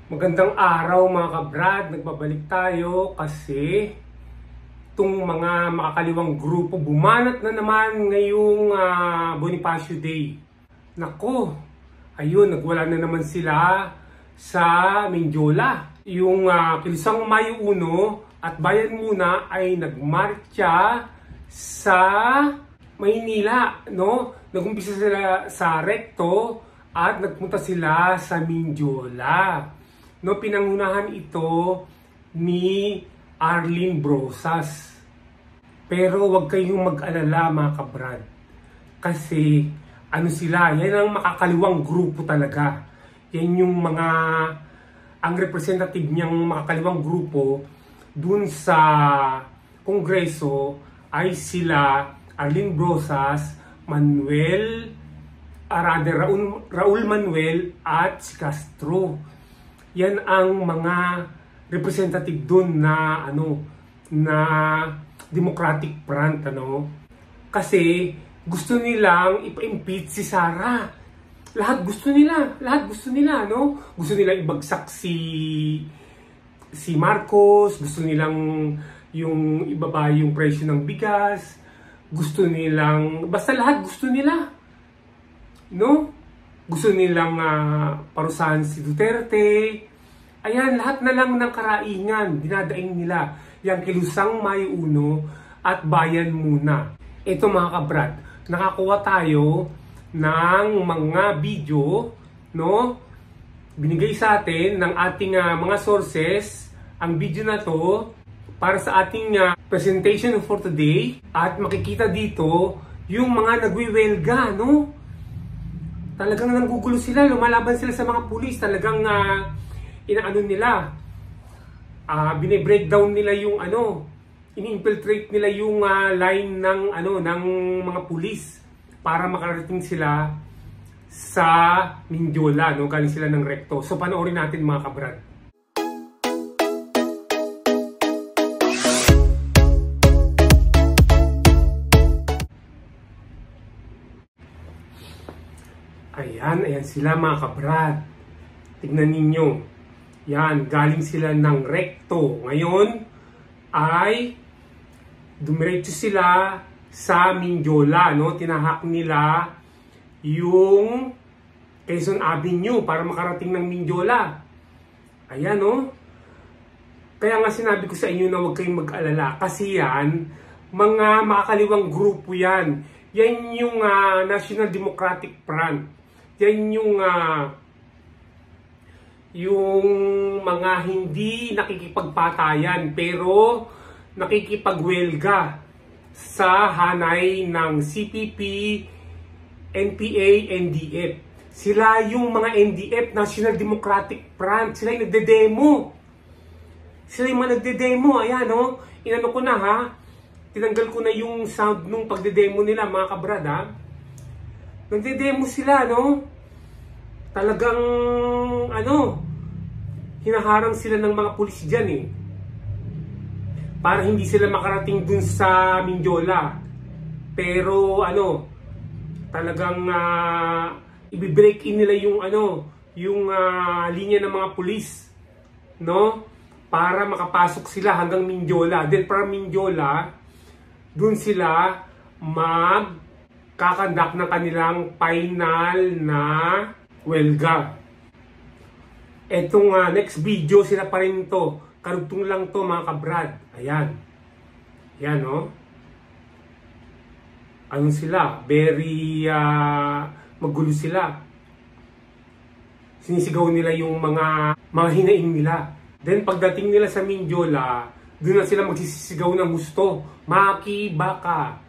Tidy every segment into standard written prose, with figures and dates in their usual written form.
Magandang araw mga kabrad, nagbabalik tayo kasi itong mga makakaliwang grupo bumanat na naman ngayong Bonifacio Day. Nako, ayun, nagwala na naman sila sa Mindiola. Yung Kilusang Mayo 1 at Bayan Muna ay nagmarcha sa Maynila, no? Nagumpisa sila sa Recto at nagpunta sila sa Mindiola. No, pinangunahan ito ni Arlene Brosas. Pero wag kayong mag-alala mga kabrad. Kasi ano sila, yan ang makakaliwang grupo talaga. Yan yung ang representative niyang makakaliwang grupo dun sa Kongreso ay sila Arlene Brosas, Raul Manuel at si Castro. Yan ang mga representative doon na Democratic Front, Kasi gusto nilang ipa-impeach si Sara. Lahat gusto nila, no? Gusto nilang ibagsak si Marcos, gusto nilang yung ibaba yung presyo ng bigas, gusto nilang basta lahat gusto nila. No? Gusto nilang parusahan si Duterte. Ayan, lahat na lang ng karaingan, dinadaing nila. Yang Kilusang Mayo 1 at Bayan Muna. Ito mga kabrad, nakakuha tayo ng mga video, no? Binigay sa atin ng ating mga sources, ang video na to, para sa ating presentation for today. At makikita dito, yung mga nagwiwelga, no? Talagang nanggugulo sila, lumalaban sila sa mga pulis, talagang bine-breakdown nila yung ini-infiltrate nila yung line ng mga pulis para makarating sila sa Mindiola, no? Galing sila ng Recto. So panoorin natin mga kabrad. Ayan sila mga kabrad. Tignan ninyo. Yan, galing sila ng Recto. Ngayon ay dumiretso sila sa Mindiola, no? Tinahak nila yung Quezon Avenue para makarating ng Mindiola. Ayan, no? Kaya nga sinabi ko sa inyo na huwag kayong mag-alala kasi yan, mga makakaliwang grupo yan. Yan yung National Democratic Front. Yan yung mga hindi nakikipagpatayan pero nakikipagwelga sa hanay ng CPP, NPA, NDF. Sila yung mga NDF, National Democratic Front. Sila yung nagde-demo. Ayan, no? Inano ko na, ha? Tinanggal ko na yung sound nung pagde-demo nila, mga kabrad, ha? Nagde-demo sila, no? Talagang, hinaharang sila ng mga pulis dyan, para hindi sila makarating dun sa Mindiola. Pero, talagang, i-break in nila yung linya ng mga pulis, no? Para makapasok sila hanggang Mindiola. Then, para Mindiola, dun sila kakandak ng kanilang final na welga. Etong next video, sila pa rin to. Karugtong lang to mga kabrad. Ayan. Ayan, no? Sila? Very magulo sila. Sinisigaw nila yung mga hinaing nila. Then pagdating nila sa Mindiola, doon na sila magsisigaw ng gusto. Maki, baka.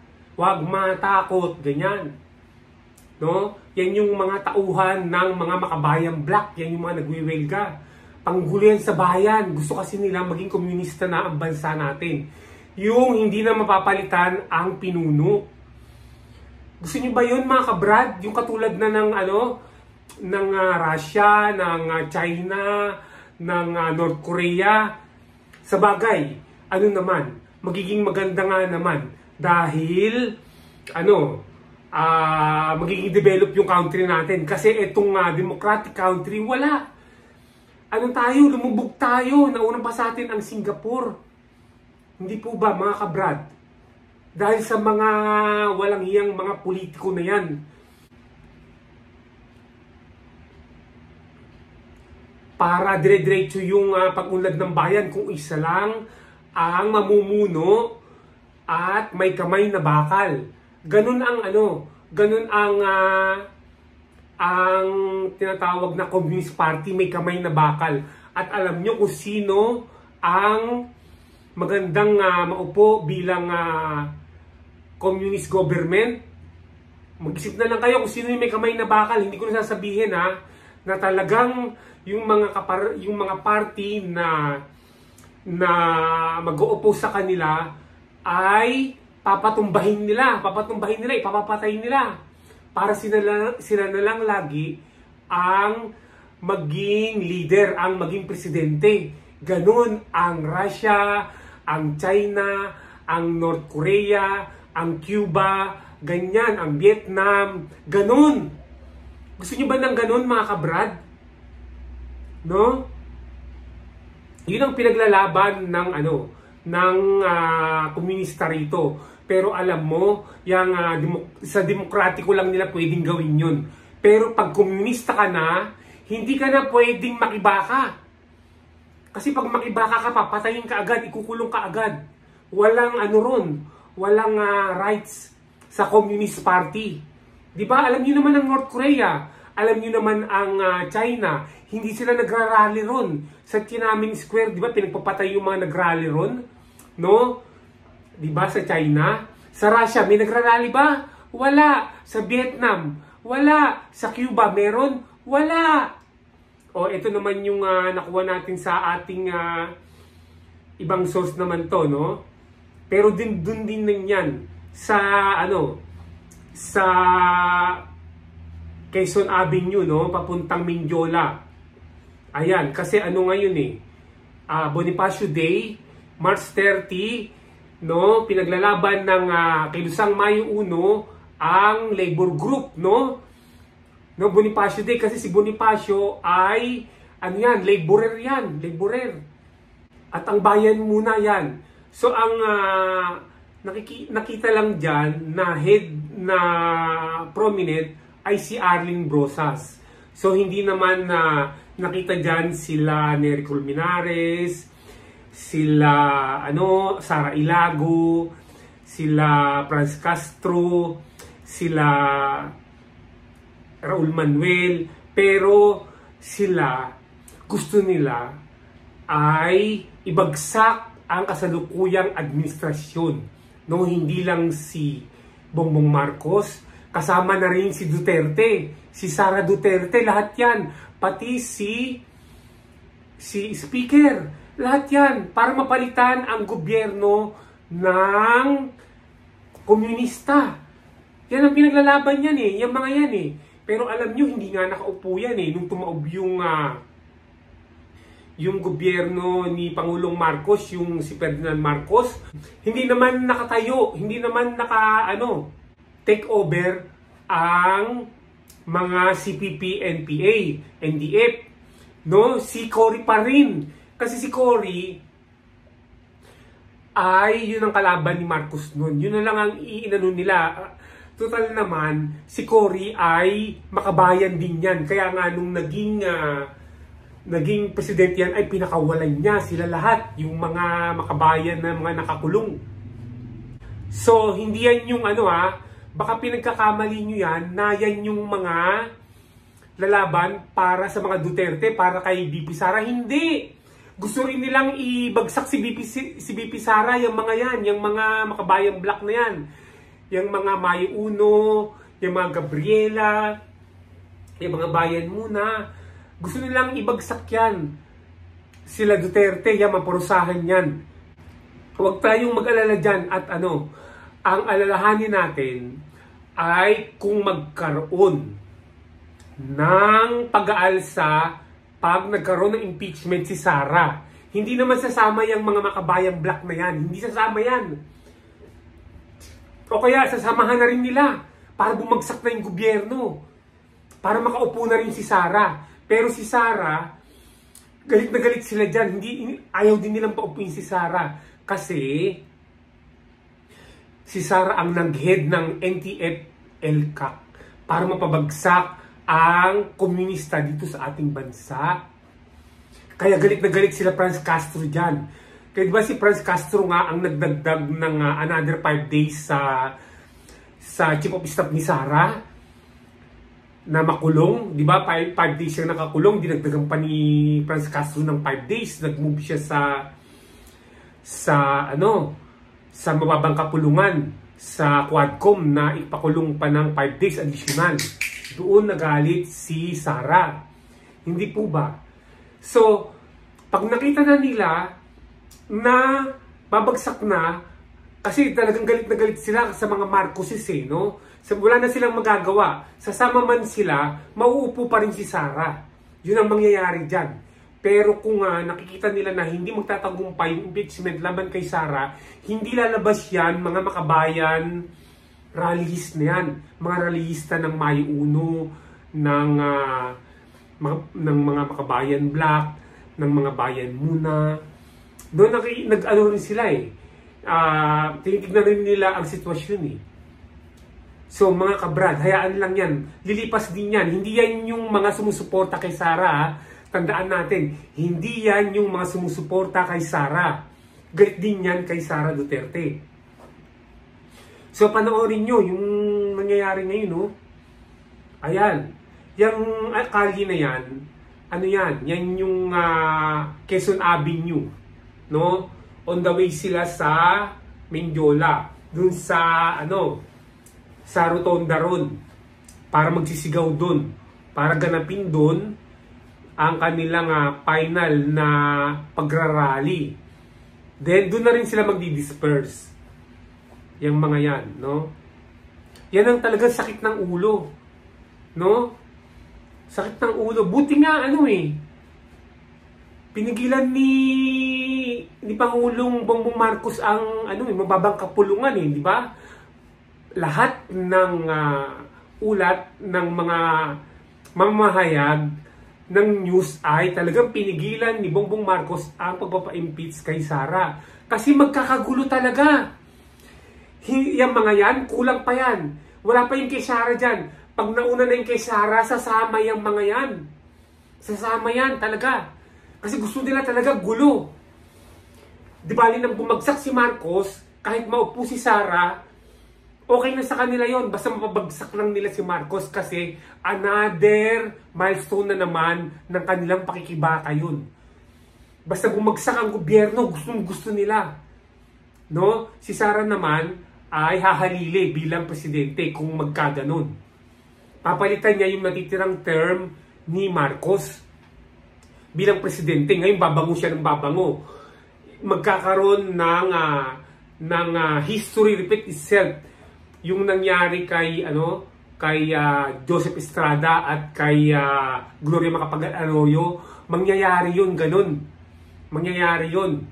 Huwag matakot, ganyan. No? Yan yung mga tauhan ng mga makabayang black. Yan yung mga nagwiwelga. Panggulo yan sa bayan. Gusto kasi nila maging komunista na ang bansa natin. Yung hindi na mapapalitan ang pinuno. Gusto niyo ba yun mga kabrad? Yung katulad na ng Russia, ng China, ng North Korea. Sa bagay, magiging maganda nga naman. Dahil, magiging develop yung country natin. Kasi itong democratic country, wala. ano tayo, lumubog tayo, naunang pa sa atin ang Singapore. Hindi po ba mga kabrad? Dahil sa mga walang hiyang mga politiko na yan. Para dire-diretso yung pag-unlad ng bayan kung isa lang ang mamumuno at may kamay na bakal. Ganun ang ganun ang tinatawag na Communist Party, may kamay na bakal. At alam nyo kung sino ang magandang maupo bilang communist government. Mag-isip na lang kayo kung sino yung may kamay na bakal. Hindi ko na sasabihin na talagang yung mga party na mag-uupo sa kanila ay papatumbahin nila, ipapapatayin nila para sila na lang lagi ang maging leader, ang maging presidente. Ganun ang Russia, ang China, ang North Korea, ang Cuba, ganyan, ang Vietnam, ganun. Gusto niyo ba ng ganun, mga kabrad? No? Yun ang pinaglalaban ng komunista rito. Pero alam mo, sa demokratiko lang nila pwedeng gawin yun. Pero pag komunista ka na, hindi ka na pwedeng makibaka. Kasi pag makibaka ka, papatayin ka agad, ikukulong ka agad. Walang walang rights sa Communist Party. Di ba? Alam niyo naman ang North Korea, alam niyo naman ang China, hindi sila nagrarally ron sa Tiananmen Square. Di ba? Pinagpapatay yung mga nagrally ron, no? Di ba sa China? Sa Russia, may nagrarally ba? Wala. Sa Vietnam, wala. Sa Cuba, meron? Wala. O, ito naman yung nakuha natin sa ating ibang source naman to, no? Pero dun din yan sa sa Quezon Avenue, no? Papuntang Mindiola. Ayan, kasi ngayon Bonifacio Day, March 30, no, pinaglalaban ng Kilusang Mayo 1 ang labor group, no? No, Bonifacio Day kasi si Bonifacio ay laborer yan, laborer. At ang bayan muna yan. So ang nakita lang diyan na head na prominent ay si Arling Brosas. So hindi naman nakita diyan sila Nery Colmenares, sila Sara Ilago, sila Franz Castro, sila Raul Manuel, pero sila gusto nila ay ibagsak ang kasalukuyang administrasyon, no? Hindi lang si Bongbong Marcos, kasama na rin si Duterte, si Sara Duterte, lahat yan, pati si Speaker. Lahat yan, para mapalitan ang gobyerno ng komunista. Yan ang pinaglalaban yan yung mga yan Pero alam nyo, hindi nga nakaupo yan nung tumaob yung gobyerno ni Pangulong Marcos, yung si Ferdinand Marcos. Hindi naman nakatayo, hindi naman take over ang mga CPP, NPA, NDF. No, si Cory pa rin. Kasi si Cory ay yun ang kalaban ni Marcos noon. Yun na lang ang iinano nila. Total naman, si Cory ay makabayan din yan. Kaya nga nung naging presidente yan ay pinakawalan niya sila lahat. Yung mga makabayan na mga nakakulong. So, hindi yan yung baka pinagkakamali nyo yan na yan yung mga lalaban para sa mga Duterte, para kay BP Sara. Hindi! Gusto rin nilang ibagsak si BP Sara, yung mga yan, yung mga makabayang black na yan. Yung mga Mayo Uno, yung mga Gabriela, yung mga bayan muna. Gusto nilang ibagsak yan. Sila Duterte, yan, maparusahan yan. Huwag tayong mag-alala dyan at ang alalahanin natin ay kung magkaroon ng pag-aalsa pag nagkaroon ng impeachment si Sara. Hindi naman sasama yung mga makabayang black na yan. Hindi sasama yan. O kaya sasamahan na rin nila para bumagsak na yung gobyerno. Para makaupo na rin si Sara. Pero si Sara, galit na galit sila dyan. Ayaw din nilang paupuin si Sara. Kasi, si Sara ang nag-head ng NTF-ELCAC para mapabagsak ang komunista dito sa ating bansa. Kaya galit na galit sila Franz Castro dyan. Kaya diba si Franz Castro nga ang nagdagdag ng another 5 days sa chief of staff ni Sara na makulong, di ba? 5 days siyang nakakulong, dinagdagan pa ni Franz Castro ng 5 days. Nag-move siya sa mababang kapulungan sa Quadcom na ipakulong pa ng 5 days additional. Doon nagalit si Sara. Hindi po ba? So, pag nakita na nila na babagsak na, kasi talagang galit na galit sila sa mga Marcoses no? Wala na silang magagawa. Sasama man sila, mauupo pa rin si Sara. Yun ang mangyayari dyan. Pero kung nakikita nila na hindi magtatagumpay yung impeachment laban kay Sara, hindi lalabas yan, mga makabayan, rallyist na yan. Mga rallyista ng Mayo Uno, ng mga makabayan black, ng mga bayan muna. Doon nag-ano rin sila tinitignan rin nila ang sitwasyon So mga kabrad, hayaan lang yan. Lilipas din yan. Hindi yan yung mga sumusuporta kay Sara. Tandaan natin, hindi yan yung mga sumusuporta kay Sara. Galit din yan kay Sara Duterte. So panoorin nyo yung nangyayari ngayon. Ayan. Yung kali na yan, ano yan? Yan yung Quezon Avenue. No? On the way sila sa Mendiola. Dun sa sa Rotonda ron, para magsisigaw dun, para ganapin dun ang kanilang final na pagrarally. Then dun na rin sila magdi-disperse. Yung mga yan, no? Yan ang talagang sakit ng ulo, no? Sakit ng ulo. Buti nga pinigilan ni Pangulong Bongbong Marcos ang mababang kapulungan di ba? Lahat ng ulat ng mga mamahayag ng news ay talagang pinigilan ni Bongbong Marcos ang pagpapa-impeach kay Sara. Kasi magkakagulo talaga. Yung mga yan, kulang pa yan. Wala pa yung kay Sara dyan. Pag nauna na yung kay Sara, sasama yung mga yan. Sasama yan talaga. Kasi gusto nila talaga gulo. Di bali nang bumagsak si Marcos, kahit maupo si Sara, okay na sa kanila yon. Basta mapabagsak lang nila si Marcos kasi another milestone na naman ng kanilang pakikibaka yun. Basta bumagsak ang gobyerno, gusto nila. No? Si Sara naman ay hahalili bilang presidente kung magkaganon. Papalitan niya yung natitirang term ni Marcos bilang presidente. Ngayon babango siya ng babango. Magkakaroon ng history repeat itself. Yung nangyari kay Joseph Estrada at kay Gloria Macapagal-Arroyo, mangyayari yun ganun. Mangyayari yun.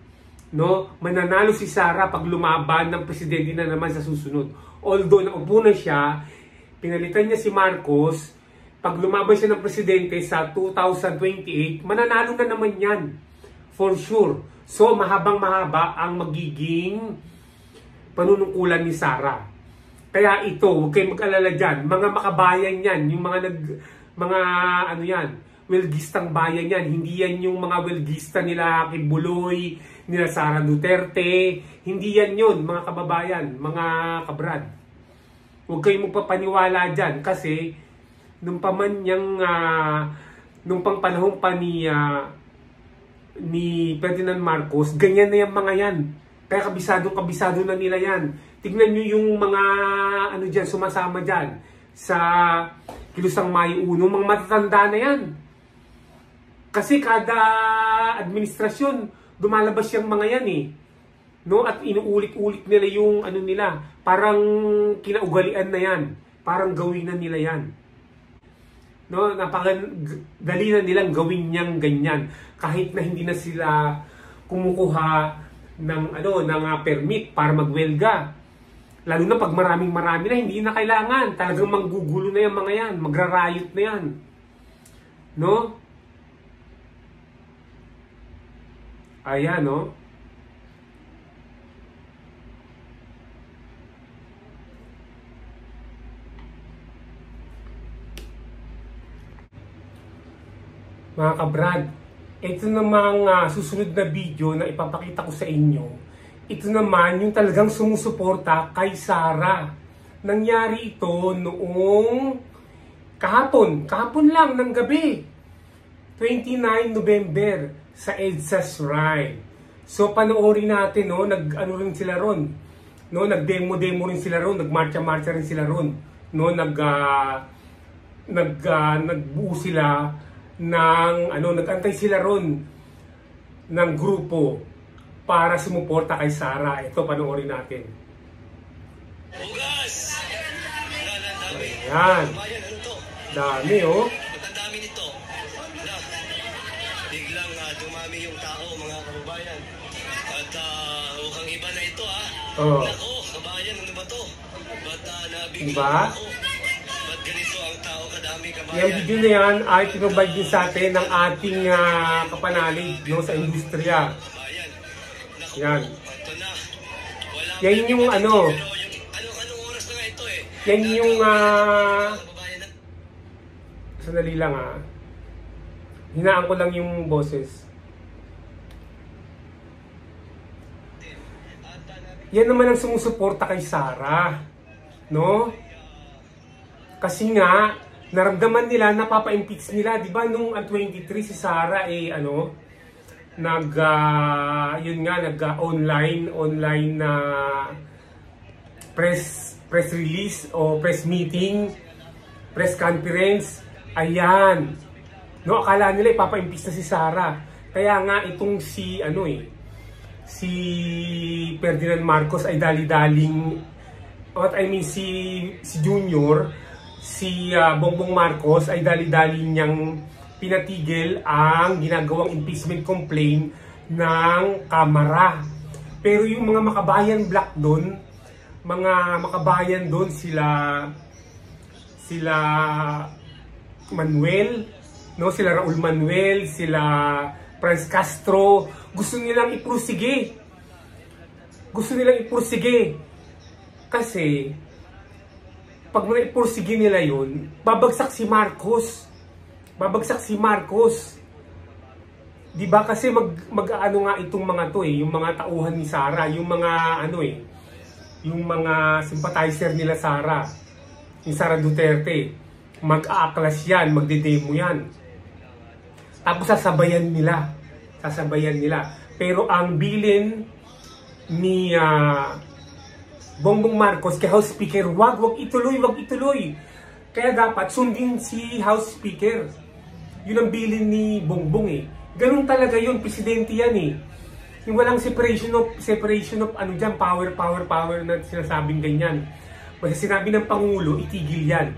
No? Mananalo si Sara pag lumaban ng presidente na naman sa susunod. Although naupo na siya, pinalitan niya si Marcos, pag lumaban siya ng presidente sa 2028, mananalo na naman yan. For sure. So, mahabang-mahaba ang magiging panunungkulan ni Sara. Kaya ito, huwag kayong mag-alala dyan. Mga makabayan yan, yung welgistang bayan yan. Hindi yan yung mga welgista nila Kibuloy, nila Sara Duterte. Hindi yan yun, mga kababayan, mga kabrad. Huwag kayong magpapaniwala dyan kasi nung panahon pa ni Ferdinand Marcos, ganyan na yung mga yan. Kaya kabisado na nila yan. Tignan nyo yung mga sumasama dyan sa Kilusang Mayo Uno, mga matatanda na yan. Kasi kada administrasyon, dumalabas yung mga yan No? At inuulit-ulit nila yung parang kinaugalian na yan. Parang gawin na nila yan. No? Napakadali na nilang gawin niyang ganyan. Kahit na hindi na sila kumukuha ng permit para magwelga. Lalo na pag marami na, hindi na kailangan. Talagang manggugulo na yung mga yan. Magra-riot na yan. No? Ayan, no? Mga kabrad, ito namang susunod na video na ipapakita ko sa inyo. Ito naman yung talagang sumusuporta kay Sara. Nangyari ito noong kahapon lang ng gabi. 29 November sa EDSA Shrine. So panoorin natin, no, nag-ano rin sila ron. No, nag-demo rin sila ron, nagmarcha-marcha rin sila ron. No, nagbuo sila ng nagantay sila ron ng grupo para sumuporta kay Sara. Ito, panoorin natin. Bugas! Ayan. Ano to? Dami, oh. Ang dami nito. Biglang dumami yung tao, mga kababayan. At mukhang iba na ito, ha? Oh. Nako, kabayan, ano ba to? Ba't nabigyan Diba? ako? Ba't ganito ang tao kadami, kabayan? Yung video na yan ay tinubad din sa atin ng ating kapanalig, no, sa industriya. Kabayan, naku, Yan. ito na. Wala Yan yung ano, Pero anong oras na nga ito eh? yan yung Kababayan na. sandali lang, hinaan ko lang yung boses. Yan naman ang sumusuporta kay Sara, no? Kasi nga naramdaman nila, napapa-impeach nila, 'di ba, nung 23 si Sara online na press release o press meeting, press conference. Ayan. No, akala nila ipapa-impeach na si Sara. Kaya nga itong si Ferdinand Marcos ay dali-daling, si Junior, si Bongbong Marcos ay dali-daling niyang pinatigil ang ginagawang impeachment complaint ng Kamara. Pero yung mga makabayan black doon, sila Manuel, no, sila Raul Manuel, sila Franz Castro, gusto nilang ipursige. Kasi pag naipursige nila yun, babagsak si Marcos. Diba, kasi mag-ano nga itong mga to yung mga tauhan ni Sara, yung mga yung mga sympathizer nila Sara, ni Sara Duterte. Mag-aaklas yan, magdedemo yan. Tapos sasabayan nila. Pero ang bilin ni Bongbong Marcos kay House Speaker, wag ituloy. Kaya dapat sundin si House Speaker. Yun ang bilin ni Bongbong Ganun talaga yun, presidente yan Yung walang separation of power na sinasabing ganyan. Basta sinabi ng Pangulo, itigil yan.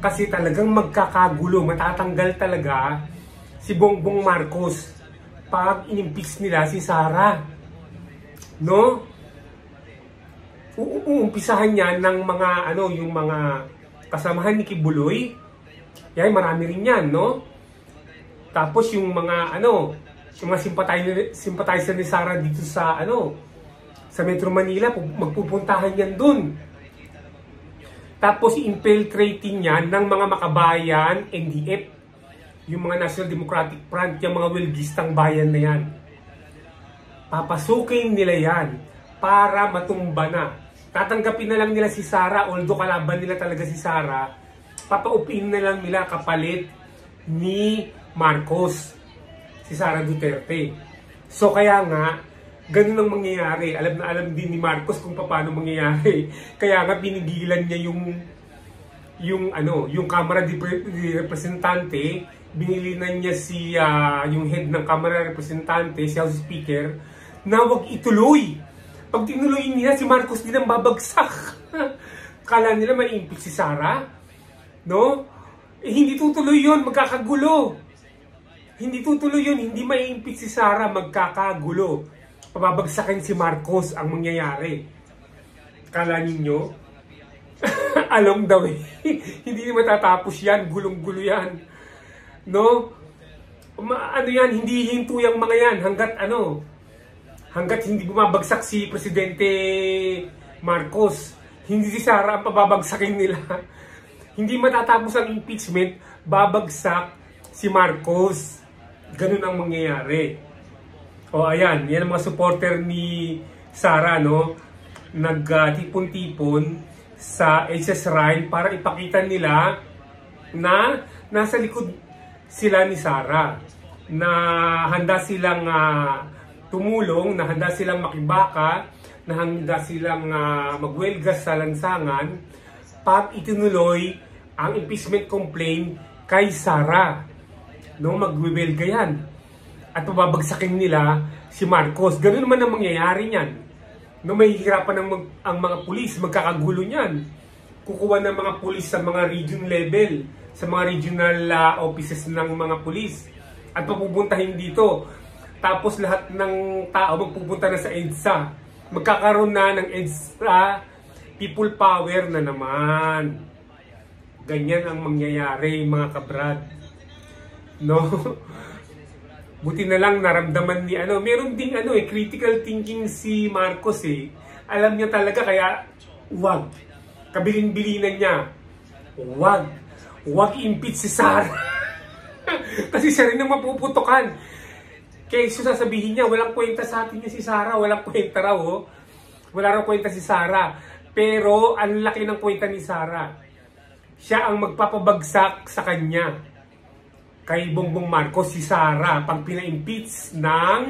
Kasi talagang magkakagulo, matatanggal talaga si Bongbong Marcos pag inimpeach nila si Sara. No? Uumpisahan niya ng mga yung mga kasamahan ni Kibuloy. Yan, marami rin yan, no? Tapos yung mga yung mga sympathizer ni Sara dito sa sa Metro Manila, magpupuntahan yan dun. Tapos infiltrating yan ng mga makabayan, NDF, yung mga National Democratic Front, yung mga welgistang bayan na yan. Papasukin nila yan para matumba na. Tatanggapin na lang nila si Sara, although kalaban nila talaga si Sara, papaupin na lang nila kapalit ni Marcos, si Sara Duterte. So kaya nga, ganun ang mangyayari. Alam na alam din ni Marcos kung paano mangyayari. Kaya nga pinigilan niya yung Kamara de Representante, binilinan niya yung head ng Kamara Representante, si House Speaker, na wag ituloy. Pag tinuloy niya, si Marcos din ang babagsak. Kala nila may impeach si Sara, no? Hindi tutuloy yun, magkakagulo. Hindi tutuloy yun, hindi may impeach si Sara, magkakagulo. Pababagsakin si Marcos ang mangyayari. Kala ninyo? Along the way. Hindi matatapos yan. Gulong-gulo yan. No? Yan, hindi hinto yung mga yan. Hanggat hanggat hindi bumabagsak si Presidente Marcos, hindi si Sara ang pababagsakin nila. Hindi matatapos ang impeachment, babagsak si Marcos. Ganun ang mangyayari. O ayan, yan ang mga supporter ni Sara, no? Nagtipon-tipon sa HS Shrine para ipakita nila na nasa likod sila ni Sara. Na handa silang tumulong, na handa silang makibaka, na handa silang magwelga sa lansangan pag itinuloy ang impeachment complaint kay Sara. No, magwewelga yan. At pababagsakin nila si Marcos. Ganun naman ang mangyayari niyan. No, mahihirapan ang mga pulis, magkakagulo niyan. Kukuha ng mga pulis sa mga region level, sa mga regional offices ng mga pulis. At papupuntahin dito. Tapos lahat ng tao magpupunta na sa EDSA. Magkakaroon na ng EDSA people power na naman. Ganyan ang mangyayari, mga kabrad. No? Buti na lang naramdaman ni meron ding critical thinking si Marcos eh. Alam niya talaga kaya wag. Kabilin-bilinan niya. Wag impeach si Sara. Kasi siya rin ang mapuputukan. Kaya sasabihin niya, walang kwenta sa atin niya si Sara, walang kwenta raw. Oh. Wala raw kwenta si Sara. Pero ang laki ng kwenta ni Sara. Siya ang magpapabagsak sa kanya. Kay Bongbong Marcos, si Sara, pag pina-impeach ng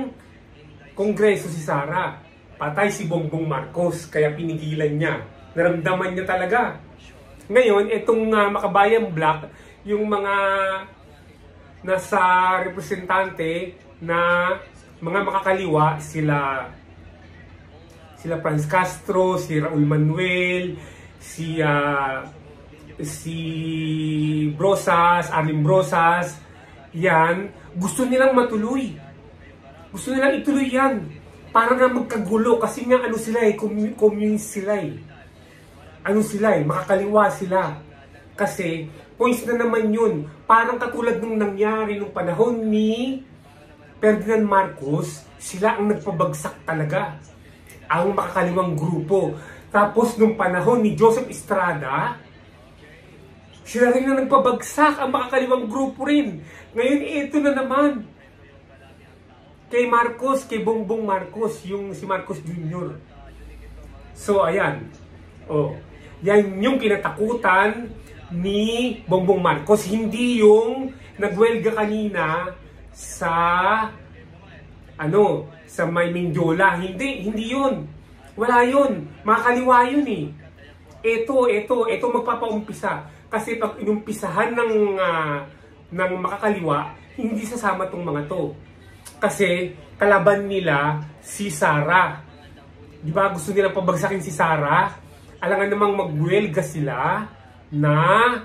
Kongreso si Sara, patay si Bongbong Marcos, kaya pinigilan niya. Naramdaman niya talaga. Ngayon, itong Makabayan Black, yung mga nasa representante na mga makakaliwa, sila Franz Castro, si Raul Manuel, si Brosas, Arlene Brosas, yan, gusto nilang matuloy. Gusto nilang ituloy yan. Para na magkagulo. Kasi nga communist sila eh. Makakaliwa sila. Kasi, points na naman yun. Parang katulad nung nangyari nung panahon ni Ferdinand Marcos, sila ang nagpabagsak talaga. Ang makakaliwang grupo. Tapos nung panahon ni Joseph Estrada, sila rin na nagpabagsak, ang makakaliwang grupo rin. Ngayon, ito na naman. Kay Marcos, kay Bongbong Marcos, si Marcos Jr. So, ayan. Yan yung kinatakutan ni Bongbong Marcos. Hindi yung nagwelga kanina sa may Mindiola. Hindi yun. Wala yun. Makakaliwa yun eh. Ito magpapaumpisa. Kasi pag inumpisahan ng makakaliwa, hindi sasama tong mga to. Kasi kalaban nila si Sara. Di ba gusto nilang pabagsakin si Sara? Alangan namang magwelga sila na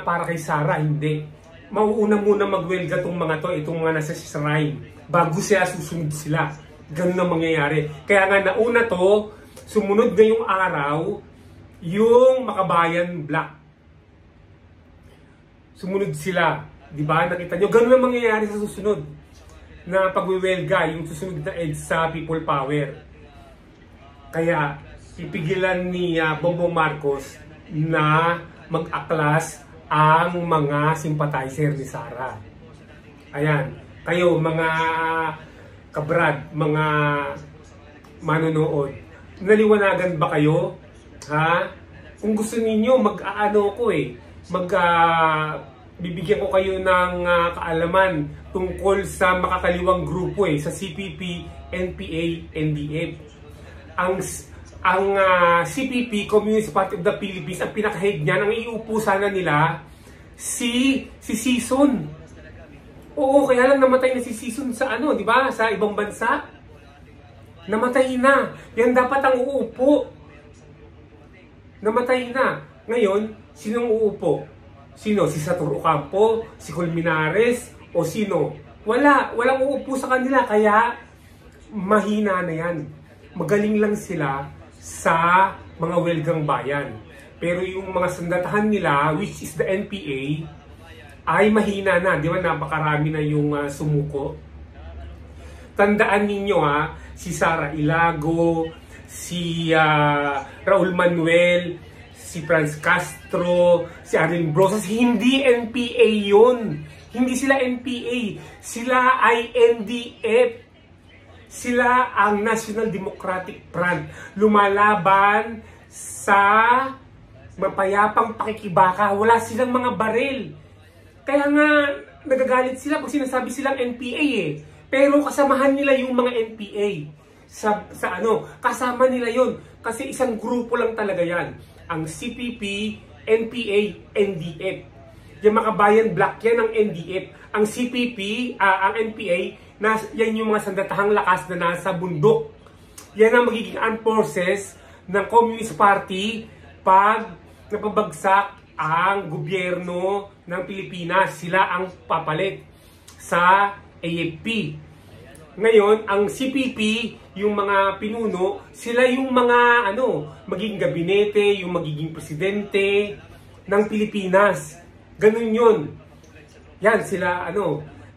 para kay Sara, hindi. Mauuna muna magwelga tong mga to, itong mga nasa shrine, bago siya susunod sila. Ganun ang mangyayari. Kaya nga nauna to, sumunod na yung araw, yung Makabayan Black. Sumunod sila. Di ba? Nakita nyo? Ganun ang mangyayari sa susunod na pagwewelga, yung susunod na EDSA People Power. Kaya, pipigilan ni Bongbong Marcos na mag-aklas ang mga sympathizer ni Sara. Ayan. Kayo, mga kabrad, mga manonood, naliwanagan ba kayo? Ha? Kung gusto ninyo, bibigyan ko kayo ng kaalaman tungkol sa makakaliwang grupo sa CPP, NPA, NDF. Ang CPP, Communist Party of the Philippines, ang pinaka-head niyan, ang iuupo sana nila, si Sison. Oo, kaya lang namatay na si Sison sa di ba? Sa ibang bansa. Namatay na. Yan dapat ang uupo. Namatay na. Ngayon, sinong uupo? Sino? Si Satur Ocampo? Si Colmenares? O sino? Walang uupo sa kanila. Kaya, mahina na yan. Magaling lang sila sa mga welgang bayan. Pero yung mga sandatahan nila, which is the NPA, ay mahina na. Di ba? Napakarami na yung sumuko. tandaan ninyo si Sara Ilago, si Raul Manuel, si Franz Castro, si Arlene Brosas, hindi NPA yun. Hindi sila NPA. Sila ay NDF. Sila ang National Democratic Front. Lumalaban sa mapayapang pakikibaka. Wala silang mga baril. Kaya nga, nagagalit sila pag sinasabi silang NPA Pero kasamahan nila yung mga NPA. Kasama nila yon. Kasi isang grupo lang talaga yan. Ang CPP, NPA, NDF. Yung mga bayan black yan ang NDF. Ang CPP, ang NPA, yan yung mga sandatahang lakas na nasa bundok. Yan ang magiging armed forces ng Communist Party pag napabagsak ang gobyerno ng Pilipinas. Sila ang papalit sa AFP. Ngayon, ang CPP, yung mga pinuno, sila yung mga magiging gabinete, yung magiging presidente ng Pilipinas. Ganun yun. Yan, sila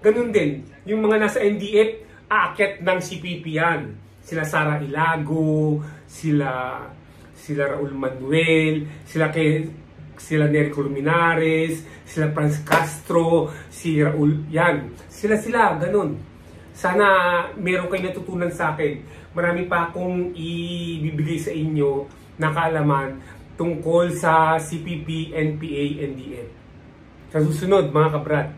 ganun din. Yung mga nasa NDF, aakyat ng CPP yan. Sila Sara Ilago, sila Raul Manuel, sila Nery Colmenares, sila Franz Castro, si Raul, yan. Sila, ganun. Sana meron kayo natutunan sa akin. Marami pa akong ibibigay sa inyo na kaalaman tungkol sa CPP, NPA, NDF. Sa susunod, mga kabrad.